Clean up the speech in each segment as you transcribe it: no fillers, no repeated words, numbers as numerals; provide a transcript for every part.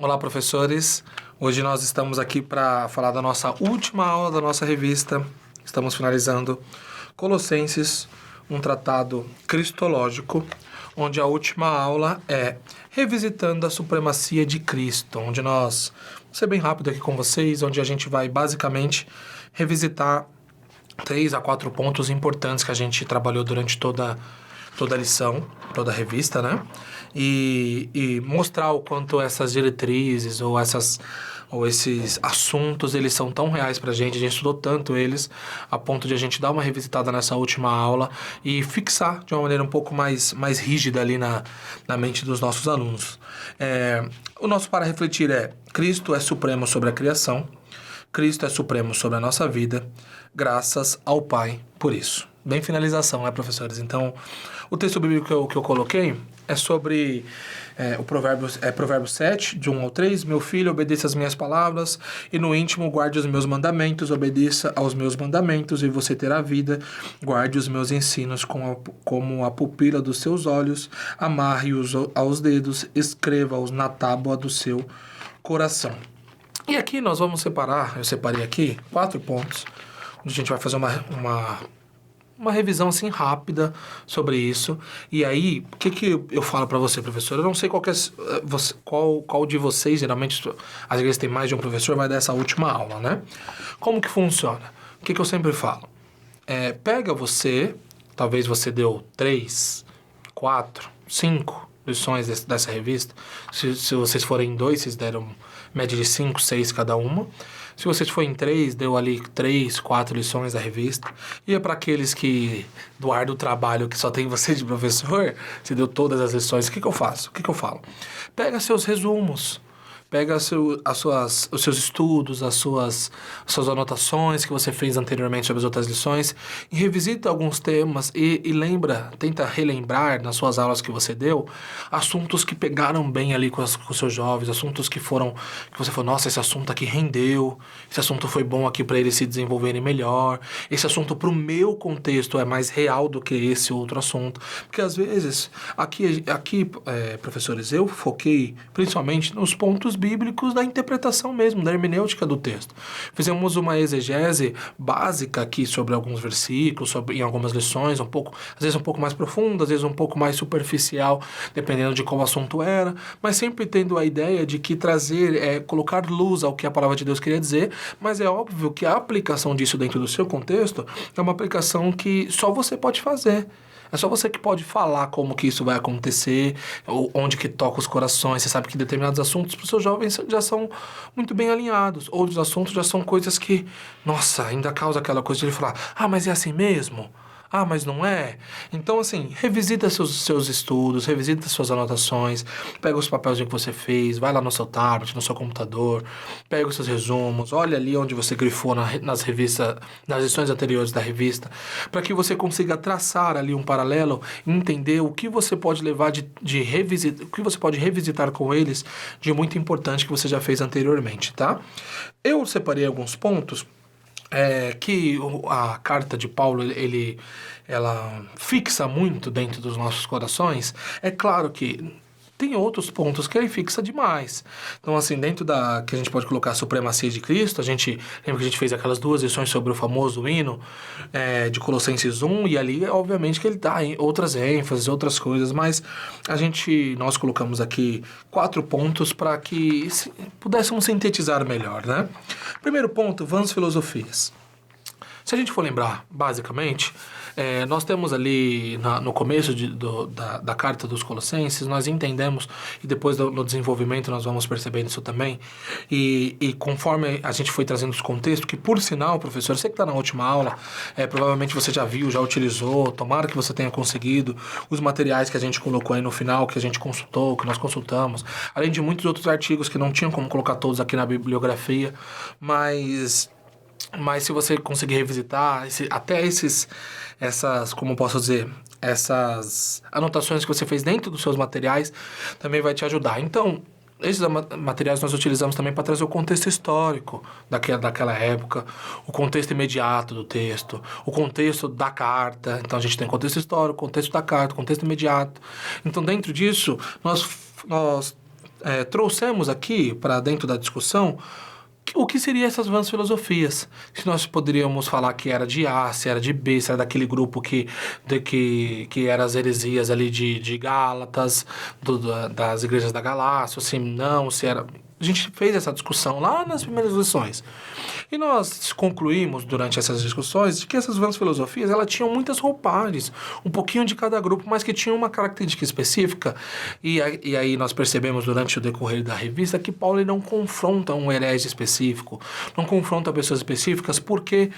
Olá, professores. Hoje nós estamos aqui para falar da nossa última aula da nossa revista. Estamos finalizando Colossenses, um tratado cristológico, onde a última aula é revisitando a supremacia de Cristo, onde nós, vou ser bem rápido aqui com vocês, onde a gente vai basicamente revisitar 3 a 4 pontos importantes que a gente trabalhou durante toda a lição, toda a revista, né? E mostrar o quanto essas diretrizes ou esses assuntos, eles são tão reais pra gente, a gente estudou tanto eles, a ponto de a gente dar uma revisitada nessa última aula e fixar de uma maneira um pouco mais rígida ali na mente dos nossos alunos. O nosso para refletir é: Cristo é supremo sobre a criação, Cristo é supremo sobre a nossa vida, graças ao Pai por isso. Bem finalização, né, professores? Então, o texto bíblico que eu coloquei é sobre Provérbios 7, de 1 ao 3. Meu filho, obedeça as minhas palavras, e no íntimo guarde os meus mandamentos, obedeça aos meus mandamentos, e você terá vida. Guarde os meus ensinos como a pupila dos seus olhos, amarre-os aos dedos, escreva-os na tábua do seu coração. E aqui nós vamos separar, eu separei aqui 4 pontos, onde a gente vai fazer uma revisão assim rápida sobre isso. E aí, o que eu falo para você, professor? Eu não sei qual de vocês, geralmente, às vezes tem mais de um professor, vai dar essa última aula, né? Como que funciona? O que eu sempre falo? Pega você, talvez você deu 3, 4, 5 lições dessa revista. Se vocês forem em 2, vocês deram média de 5, 6 cada uma. Se vocês forem em 3, deu ali 3, 4 lições da revista. E é para aqueles que, do árduo trabalho que só tem você de professor, você deu todas as lições, o que eu faço? O que eu falo? Pega seus resumos. Pega os seus estudos, as suas anotações que você fez anteriormente sobre as outras lições e revisita alguns temas e tenta relembrar nas suas aulas que você deu assuntos que pegaram bem ali com os seus jovens, assuntos que você falou, nossa, esse assunto aqui rendeu, esse assunto foi bom aqui para eles se desenvolverem melhor, esse assunto para o meu contexto é mais real do que esse outro assunto. Porque às vezes, aqui professores, eu foquei principalmente nos pontos bíblicos da interpretação mesmo, da hermenêutica do texto. Fizemos uma exegese básica aqui sobre alguns versículos, em algumas lições, às vezes um pouco mais profunda, às vezes um pouco mais superficial, dependendo de qual assunto era, mas sempre tendo a ideia de que colocar luz ao que a palavra de Deus queria dizer, mas é óbvio que a aplicação disso dentro do seu contexto é uma aplicação que só você pode fazer. É só você que pode falar como que isso vai acontecer, ou onde que toca os corações. Você sabe que determinados assuntos para os seus jovens já são muito bem alinhados. Outros assuntos já são coisas que, nossa, ainda causa aquela coisa de ele falar, mas é assim mesmo? Mas não é? Então, assim, revisita seus estudos, revisita suas anotações, pega os papéis que você fez, vai lá no seu tablet, no seu computador, pega os seus resumos, olha ali onde você grifou nas lições anteriores da revista, para que você consiga traçar ali um paralelo e entender o que você pode levar de revisita, o que você pode revisitar com eles de muito importante que você já fez anteriormente, tá? Eu separei alguns pontos que a carta de Paulo, ela fixa muito dentro dos nossos corações. É claro que tem outros pontos que ele fixa demais. Então, assim, dentro que a gente pode colocar a supremacia de Cristo, lembra que a gente fez aquelas 2 lições sobre o famoso hino de Colossenses 1, e ali, obviamente, que ele dá outras ênfases, outras coisas, mas nós colocamos aqui 4 pontos para que pudéssemos sintetizar melhor, né? Primeiro ponto, vãs filosofias. Se a gente for lembrar, basicamente, nós temos ali no começo da carta dos Colossenses, nós entendemos, e depois no desenvolvimento nós vamos percebendo isso também, e conforme a gente foi trazendo os contextos, que por sinal, professor, você que está na última aula, provavelmente você já viu, já utilizou, tomara que você tenha conseguido, os materiais que a gente colocou aí no final, que a gente consultou, que nós consultamos, além de muitos outros artigos que não tinham como colocar todos aqui na bibliografia, mas se você conseguir revisitar, como posso dizer, essas anotações que você fez dentro dos seus materiais, também vai te ajudar. Então, esses materiais nós utilizamos também para trazer o contexto histórico daquela época, o contexto imediato do texto, o contexto da carta. Então, a gente tem contexto histórico, contexto da carta, contexto imediato. Então, dentro disso, nós trouxemos aqui para dentro da discussão o que seriam essas vãs filosofias. Se nós poderíamos falar que era de A, se era de B, se era daquele grupo que era as heresias ali de Gálatas, das igrejas da Galácia, assim, não, se era... A gente fez essa discussão lá nas primeiras lições. E nós concluímos, durante essas discussões, de que essas vãs filosofias, elas tinham muitas roupagens, um pouquinho de cada grupo, mas que tinham uma característica específica. E aí nós percebemos, durante o decorrer da revista, que Paulo ele não confronta um herege específico, não confronta pessoas específicas, porque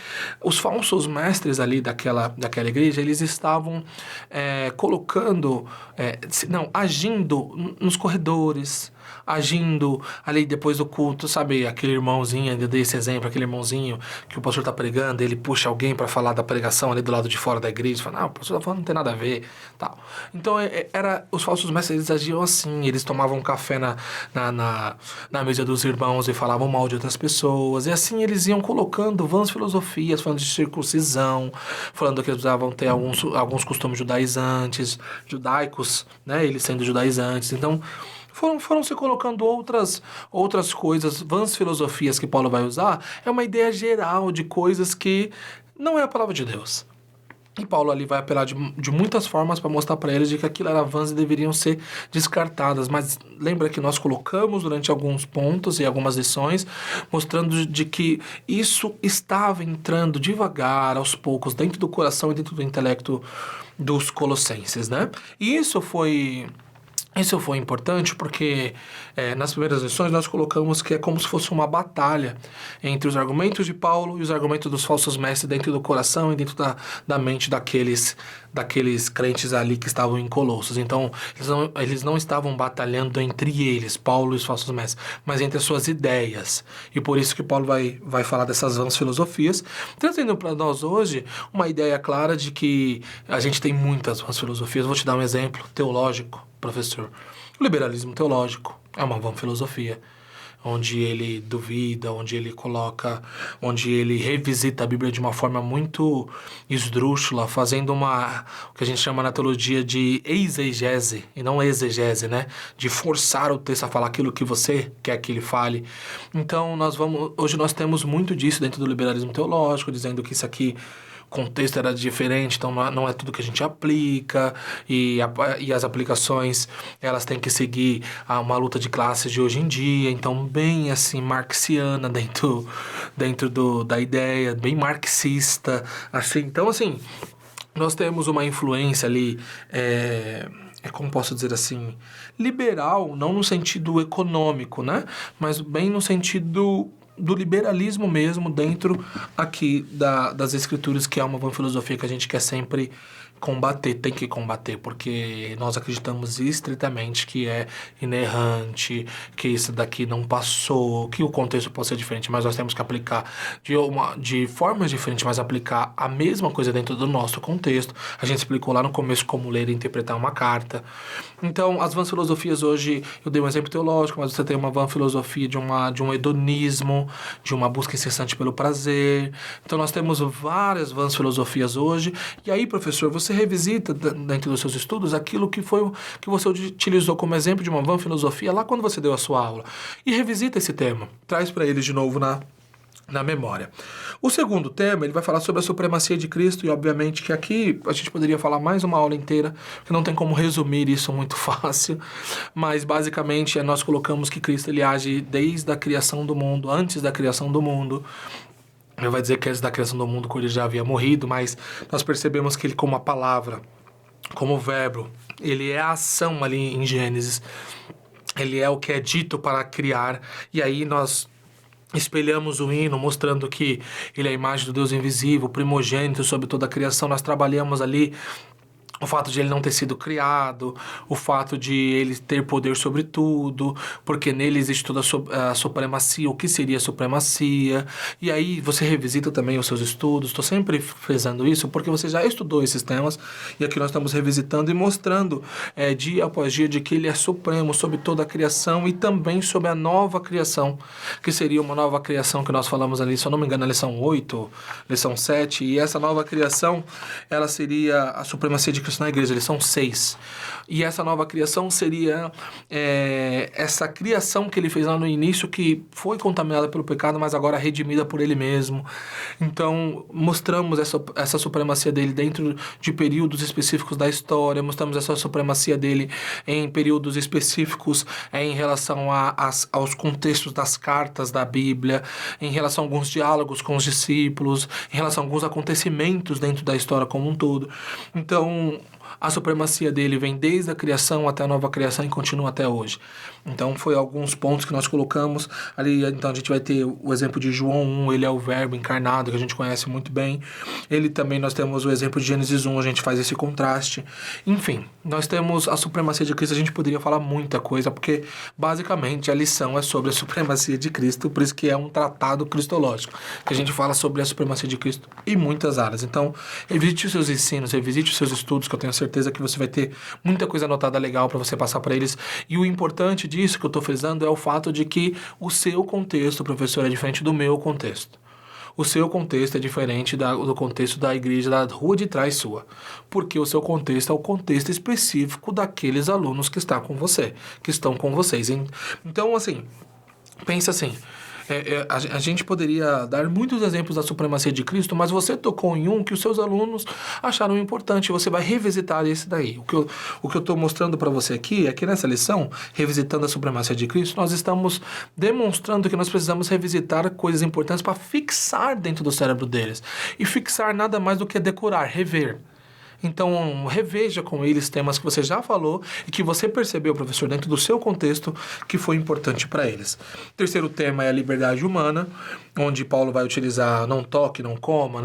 os falsos mestres ali daquela igreja, eles estavam agindo nos corredores, agindo ali depois do culto, sabe, aquele irmãozinho, eu dei esse exemplo, aquele irmãozinho que o pastor tá pregando, ele puxa alguém para falar da pregação ali do lado de fora da igreja, fala, não, o pastor tá falando, não tem nada a ver, tal. Então, os falsos mestres, eles agiam assim, eles tomavam café na mesa dos irmãos e falavam mal de outras pessoas, e assim eles iam colocando vãs filosofias, falando de circuncisão, falando que eles precisavam ter alguns costumes judaicos, né, eles sendo judaizantes, então... Foram se colocando outras coisas, vãs filosofias que Paulo vai usar, é uma ideia geral de coisas que não é a palavra de Deus. E Paulo ali vai apelar de muitas formas para mostrar para eles de que aquilo era vãs e deveriam ser descartadas. Mas lembra que nós colocamos durante alguns pontos e algumas lições, mostrando de que isso estava entrando devagar, aos poucos, dentro do coração e dentro do intelecto dos colossenses, né? E isso foi importante porque nas primeiras lições nós colocamos que é como se fosse uma batalha entre os argumentos de Paulo e os argumentos dos falsos mestres dentro do coração e dentro da mente daqueles crentes ali que estavam em Colossos. Então, eles não estavam batalhando entre eles, Paulo e os falsos mestres, mas entre as suas ideias. E por isso que Paulo vai falar dessas vãs filosofias, trazendo para nós hoje uma ideia clara de que a gente tem muitas vãs filosofias. Vou te dar um exemplo teológico, professor. O liberalismo teológico é uma vã filosofia, onde ele duvida, onde ele revisita a Bíblia de uma forma muito esdrúxula, fazendo o que a gente chama na teologia de exegese, e não exegese, né? De forçar o texto a falar aquilo que você quer que ele fale. Então, hoje nós temos muito disso dentro do liberalismo teológico, dizendo que isso aqui contexto era diferente, então não é tudo que a gente aplica, e as aplicações, elas têm que seguir uma luta de classes de hoje em dia, então bem assim, marxiana dentro da ideia, bem marxista, assim. Então, assim, nós temos uma influência ali, como posso dizer assim, liberal, não no sentido econômico, né? Mas bem no sentido do liberalismo mesmo, dentro aqui das escrituras, que é uma boa filosofia que a gente quer sempre combater, tem que combater, porque nós acreditamos estritamente que é inerrante, que isso daqui não passou, que o contexto pode ser diferente, mas nós temos que aplicar de formas diferentes, mas aplicar a mesma coisa dentro do nosso contexto. A gente explicou lá no começo como ler e interpretar uma carta. Então, as vãs filosofias hoje, eu dei um exemplo teológico, mas você tem uma vã filosofia de um hedonismo, de uma busca incessante pelo prazer. Então, nós temos várias vãs filosofias hoje, e aí, professor, você revisita dentro dos seus estudos aquilo que você utilizou como exemplo de uma vã filosofia lá quando você deu a sua aula. E revisita esse tema. Traz para eles de novo na memória. O segundo tema, ele vai falar sobre a supremacia de Cristo, e obviamente que aqui a gente poderia falar mais uma aula inteira, porque não tem como resumir isso muito fácil, mas basicamente nós colocamos que Cristo ele age desde a criação do mundo, antes da criação do mundo. Ele vai dizer que antes da criação do mundo ele já havia morrido, mas nós percebemos que ele, como a palavra, como o verbo, ele é a ação ali em Gênesis, ele é o que é dito para criar, e aí nós espelhamos o hino, mostrando que ele é a imagem do Deus invisível, primogênito sobre toda a criação. Nós trabalhamos ali o fato de ele não ter sido criado, o fato de ele ter poder sobre tudo, porque nele existe toda a supremacia, o que seria a supremacia. E aí você revisita também os seus estudos, estou sempre frisando isso, porque você já estudou esses temas, e aqui nós estamos revisitando e mostrando dia após dia de que ele é supremo sobre toda a criação e também sobre a nova criação, que seria uma nova criação que nós falamos ali, se eu não me engano, na lição 8, lição 7, e essa nova criação, ela seria a supremacia de Cristo Cristo na igreja, eles são 6. E essa nova criação seria essa criação que ele fez lá no início, que foi contaminada pelo pecado, mas agora redimida por ele mesmo. Então, mostramos essa supremacia dele dentro de períodos específicos da história, mostramos essa supremacia dele em períodos específicos em relação aos contextos das cartas da Bíblia, em relação a alguns diálogos com os discípulos, em relação a alguns acontecimentos dentro da história como um todo. Então, a supremacia dele vem desde a criação até a nova criação e continua até hoje. Então, foi alguns pontos que nós colocamos ali. Então, a gente vai ter o exemplo de João 1, ele é o verbo encarnado, que a gente conhece muito bem. Ele também, nós temos o exemplo de Gênesis 1, a gente faz esse contraste. Enfim, nós temos a supremacia de Cristo, a gente poderia falar muita coisa, porque, basicamente, a lição é sobre a supremacia de Cristo, por isso que é um tratado cristológico, que a gente fala sobre a supremacia de Cristo em muitas áreas. Então, revisite os seus ensinos, revisite os seus estudos, que eu tenho certeza que você vai ter muita coisa anotada legal para você passar para eles. E o importante disso que eu estou frisando é o fato de que o seu contexto, professor, é diferente do meu contexto. O seu contexto é diferente do contexto da igreja da rua de trás sua. Porque o seu contexto é o contexto específico daqueles alunos que estão com você, que estão com vocês. Então, assim, pensa assim. A gente poderia dar muitos exemplos da supremacia de Cristo, mas você tocou em um que os seus alunos acharam importante. Você vai revisitar esse daí. O que eu estou mostrando para você aqui é que nessa lição, revisitando a supremacia de Cristo, nós estamos demonstrando que nós precisamos revisitar coisas importantes para fixar dentro do cérebro deles. E fixar nada mais do que decorar, rever. Então, reveja com eles temas que você já falou e que você percebeu, professor, dentro do seu contexto, que foi importante para eles. O terceiro tema é a liberdade humana, onde Paulo vai utilizar não toque, não coma,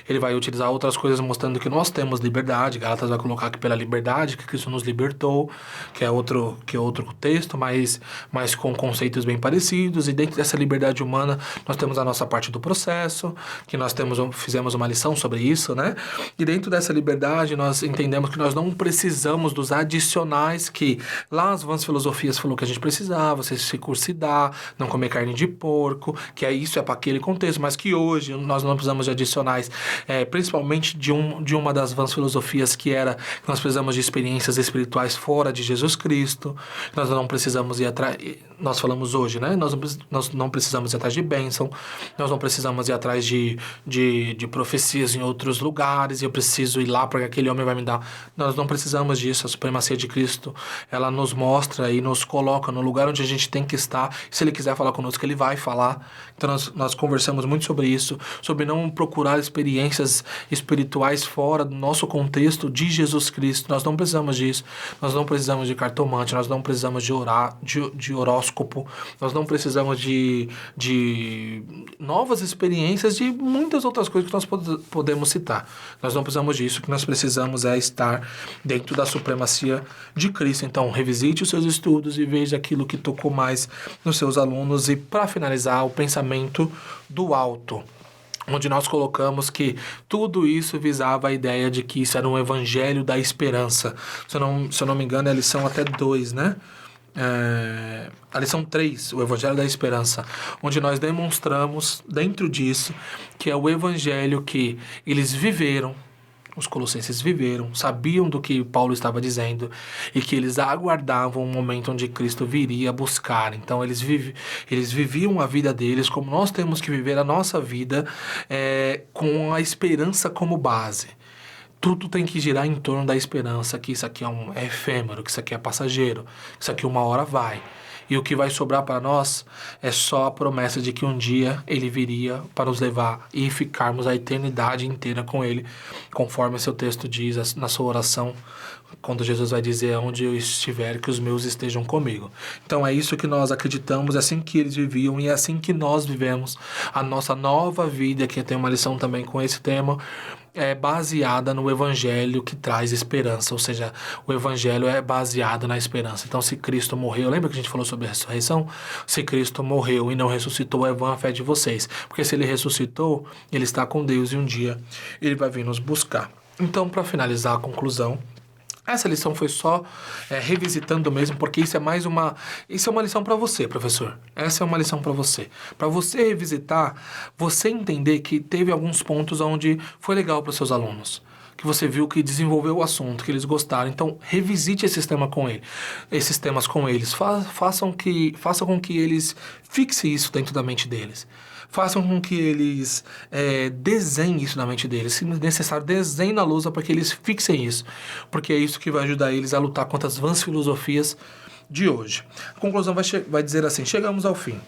ele vai utilizar outras coisas mostrando que nós temos liberdade. Gálatas vai colocar que pela liberdade que Cristo nos libertou, que é outro texto, mas com conceitos bem parecidos. E dentro dessa liberdade humana, nós temos a nossa parte do processo, que nós fizemos uma lição sobre isso, né? E dentro dessa liberdade, nós entendemos que nós não precisamos dos adicionais que lá as vãs filosofias falou que a gente precisava, você se circuncidar, não comer carne de porco, que isso é para aquele contexto, mas que hoje nós não precisamos de adicionais, principalmente de uma das vãs filosofias que era que nós precisamos de experiências espirituais fora de Jesus Cristo, nós não precisamos ir atrás, nós falamos hoje, né? Nós não precisamos ir atrás de bênção, nós não precisamos ir atrás de profecias em outros lugares, e eu preciso ir lá para que aquele homem vai me dar. Nós não precisamos disso. A supremacia de Cristo, ela nos mostra e nos coloca no lugar onde a gente tem que estar. Se ele quiser falar conosco, ele vai falar. Então nós conversamos muito sobre isso, sobre não procurar experiências espirituais fora do nosso contexto de Jesus Cristo. Nós não precisamos disso. Nós não precisamos de cartomante, nós não precisamos de horóscopo, nós não precisamos de novas experiências, de muitas outras coisas que nós podemos citar. Nós não precisamos disso. O que nós precisamos é estar dentro da supremacia de Cristo. Então, revisite os seus estudos e veja aquilo que tocou mais nos seus alunos. E, para finalizar, o pensamento do alto, onde nós colocamos que tudo isso visava a ideia de que isso era um evangelho da esperança. Se eu não me engano, é a lição até 2, né? A lição 3, o Evangelho da Esperança, onde nós demonstramos dentro disso que é o Evangelho que eles viveram, os colossenses viveram, sabiam do que Paulo estava dizendo e que eles aguardavam um momento onde Cristo viria buscar. Então eles viviam a vida deles como nós temos que viver a nossa vida, com a esperança como base. Tudo tem que girar em torno da esperança, que isso aqui é efêmero, que isso aqui é passageiro, que isso aqui uma hora vai. E o que vai sobrar para nós é só a promessa de que um dia ele viria para nos levar e ficarmos a eternidade inteira com ele, conforme seu texto diz na sua oração, quando Jesus vai dizer: onde eu estiver, que os meus estejam comigo. Então é isso que nós acreditamos, é assim que eles viviam e é assim que nós vivemos a nossa nova vida, que tem uma lição também com esse tema, é baseada no Evangelho que traz esperança, ou seja, o Evangelho é baseado na esperança. Então, se Cristo morreu, lembra que a gente falou sobre a ressurreição? Se Cristo morreu e não ressuscitou, é vã a fé de vocês, porque se ele ressuscitou, ele está com Deus e um dia ele vai vir nos buscar. Então, para finalizar a conclusão, essa lição foi só revisitando mesmo, porque isso é uma lição para você, professor. Essa é uma lição para você. Para você revisitar, você entender que teve alguns pontos onde foi legal para os seus alunos, que você viu que desenvolveu o assunto, que eles gostaram. Então, revisite esses temas com eles. Façam com que eles fixem isso dentro da mente deles. Façam com que eles desenhem isso na mente deles. Se necessário, desenhem na lousa para que eles fixem isso. Porque é isso que vai ajudar eles a lutar contra as vãs filosofias de hoje. A conclusão vai dizer assim: chegamos ao fim.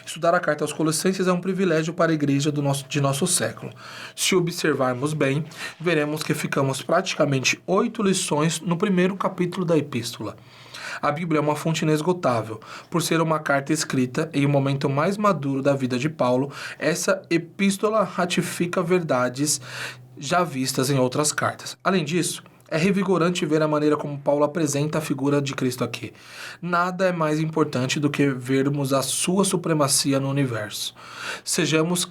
Estudar a carta aos Colossenses é um privilégio para a igreja de nosso século. Se observarmos bem, veremos que ficamos praticamente 8 lições no primeiro capítulo da epístola. A Bíblia é uma fonte inesgotável. Por ser uma carta escrita em um momento mais maduro da vida de Paulo, essa epístola ratifica verdades já vistas em outras cartas. Além disso, é revigorante ver a maneira como Paulo apresenta a figura de Cristo aqui. Nada é mais importante do que vermos a sua supremacia no universo. Sejamos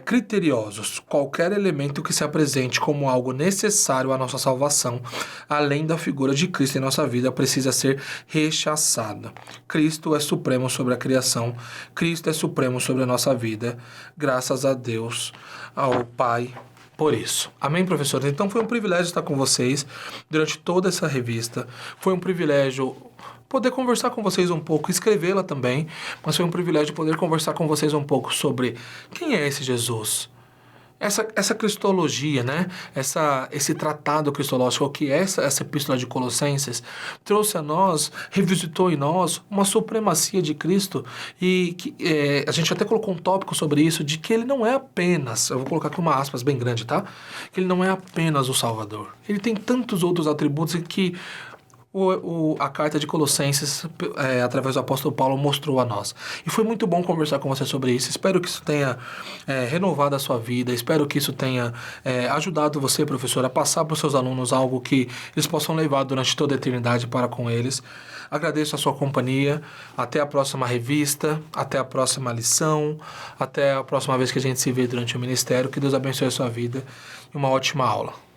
criteriosos. Qualquer elemento que se apresente como algo necessário à nossa salvação, além da figura de Cristo em nossa vida, precisa ser rechaçado. Cristo é supremo sobre a criação. Cristo é supremo sobre a nossa vida. Graças a Deus, ao Pai, por isso. Amém, professores? Então foi um privilégio estar com vocês durante toda essa revista. Foi um privilégio poder conversar com vocês um pouco, escrevê-la também, mas foi um privilégio poder conversar com vocês um pouco sobre quem é esse Jesus. Essa cristologia, né? Esse tratado cristológico que é essa epístola de Colossenses trouxe a nós, revisitou em nós uma supremacia de Cristo e que, a gente até colocou um tópico sobre isso, de que ele não é apenas, eu vou colocar aqui uma aspas bem grande, tá? Que ele não é apenas o Salvador. Ele tem tantos outros atributos que a carta de Colossenses, através do apóstolo Paulo, mostrou a nós. E foi muito bom conversar com você sobre isso. Espero que isso tenha renovado a sua vida. Espero que isso tenha ajudado você, professor, a passar para os seus alunos algo que eles possam levar durante toda a eternidade para com eles. Agradeço a sua companhia. Até a próxima revista. Até a próxima lição. Até a próxima vez que a gente se vê durante o ministério. Que Deus abençoe a sua vida. E uma ótima aula.